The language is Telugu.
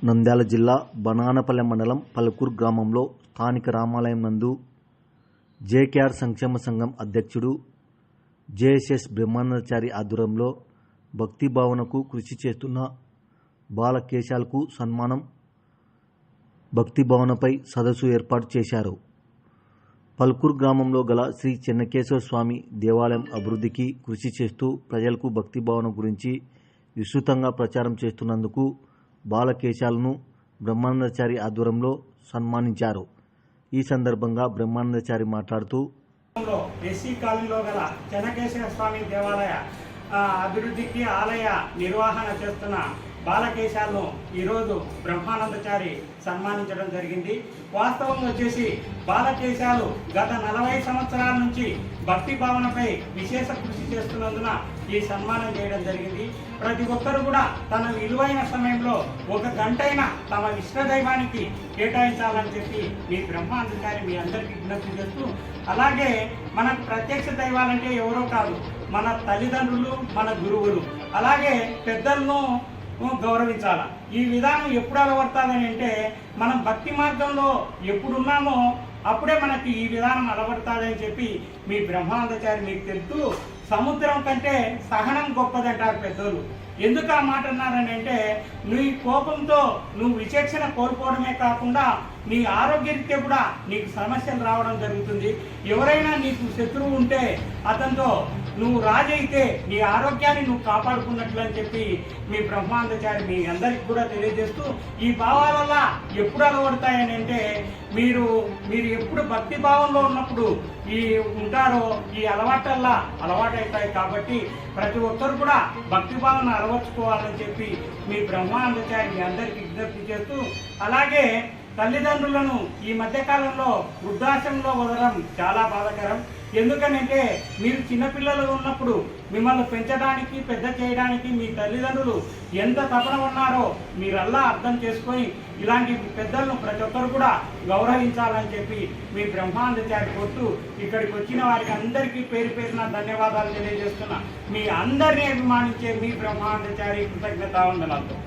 నంద్యాల జిల్లా బనానపల్లె మండలం పలుకూరు గ్రామంలో స్థానిక రామాలయం నందు జేకేఆర్ సంక్షేమ సంఘం అధ్యక్షుడు జేఎస్ఎస్ బ్రహ్మానందచారి ఆధ్వర్యంలో భక్తి భావనకు కృషి చేస్తున్న బాలకేశాలకు సన్మానం, భక్తి భావనపై సదస్సు ఏర్పాటు చేశారు. పలుకూరు గ్రామంలో గల శ్రీ చెన్నకేశవ స్వామి దేవాలయం అభివృద్ధికి కృషి చేస్తూ ప్రజలకు భక్తి భావన గురించి విస్తృతంగా ప్రచారం చేస్తున్నందుకు బాలకేశాలను బ్రహ్మానందచారి ఆధ్వర్యంలో సన్మానించారు. ఈ సందర్భంగా బ్రహ్మానందచారి మాట్లాడుతూ ఎస్సీ కాలనీలో గల చెన్నకేశవ స్వామి దేవాలయ అభివృద్ధికి ఆలయ నిర్వహణ చేస్తున్న బాలకేశాలను ఈరోజు బ్రహ్మానందచారి సన్మానించడం జరిగింది. వాస్తవం వచ్చేసి బాలకేశాలు గత 40 సంవత్సరాల నుంచి భక్తి భావనపై విశేష కృషి చేస్తున్నందున ఈ సన్మానం చేయడం జరిగింది. ప్రతి ఒక్కరు కూడా తన విలువైన సమయంలో 1 గంటైనా తమ ఇష్టదైవానికి కేటాయించాలని చెప్పి మీ బ్రహ్మానందచారి మీ అందరికీ విజ్ఞప్తి చేస్తూ, అలాగే మన ప్రత్యక్ష దైవాలంటే ఎవరో కాదు, మన తల్లిదండ్రులు, మన గురువులు, అలాగే పెద్దలను గౌరవించాల. ఈ విధానం ఎప్పుడు అలవడతాదని అంటే మనం భక్తి మార్గంలో ఎప్పుడున్నామో అప్పుడే మనకి ఈ విధానం అలవడతాదని చెప్పి మీ బ్రహ్మానందచారి మీకు తెలుస్తూ, సముద్రం కంటే సహనం గొప్పదంటారు పెద్దలు. ఎందుకు ఆ మాట అన్నారని అంటే, నీ కోపంతో నువ్వు విచక్షణ కోల్పోవడమే కాకుండా నీ ఆరోగ్యరీత్యా కూడా నీకు సమస్యలు రావడం జరుగుతుంది. ఎవరైనా నీకు శత్రువు ఉంటే అతనితో నువ్వు రాజైతే నీ ఆరోగ్యాన్ని నువ్వు కాపాడుకున్నట్లు అని చెప్పి మీ బ్రహ్మానందచారి మీ అందరికి కూడా తెలియజేస్తూ, ఈ భావాల ఎప్పుడు అలవడతాయని అంటే మీరు ఎప్పుడు భక్తి భావంలో ఉన్నప్పుడు ఈ ఉంటారో ఈ అలవాటల్లా అలవాటవుతాయి. కాబట్టి ప్రతి ఒక్కరు కూడా భక్తి భావన అలవర్చుకోవాలని చెప్పి మీ బ్రహ్మానందచారి మీ అందరికి విజ్ఞప్తి చేస్తూ, అలాగే తల్లిదండ్రులను ఈ మధ్యకాలంలో వృద్ధాశ్రమంలో వదలడం చాలా బాధాకరం. ఎందుకనంటే మీరు చిన్నపిల్లలు ఉన్నప్పుడు మిమ్మల్ని పెంచడానికి పెద్ద చేయడానికి మీ తల్లిదండ్రులు ఎంత తపన ఉన్నారో మీరల్లా అర్థం చేసుకొని ఇలాంటి పెద్దలను ప్రతి ఒక్కరు కూడా గౌరవించాలని చెప్పి మీ బ్రహ్మానందచారి కోరుతూ, ఇక్కడికి వచ్చిన వారికి అందరికీ పేరు పేరున ధన్యవాదాలు తెలియజేస్తున్నా. మీ అందరినీ అభిమానించే మీ బ్రహ్మానందచారి కృతజ్ఞతావందనాలతో.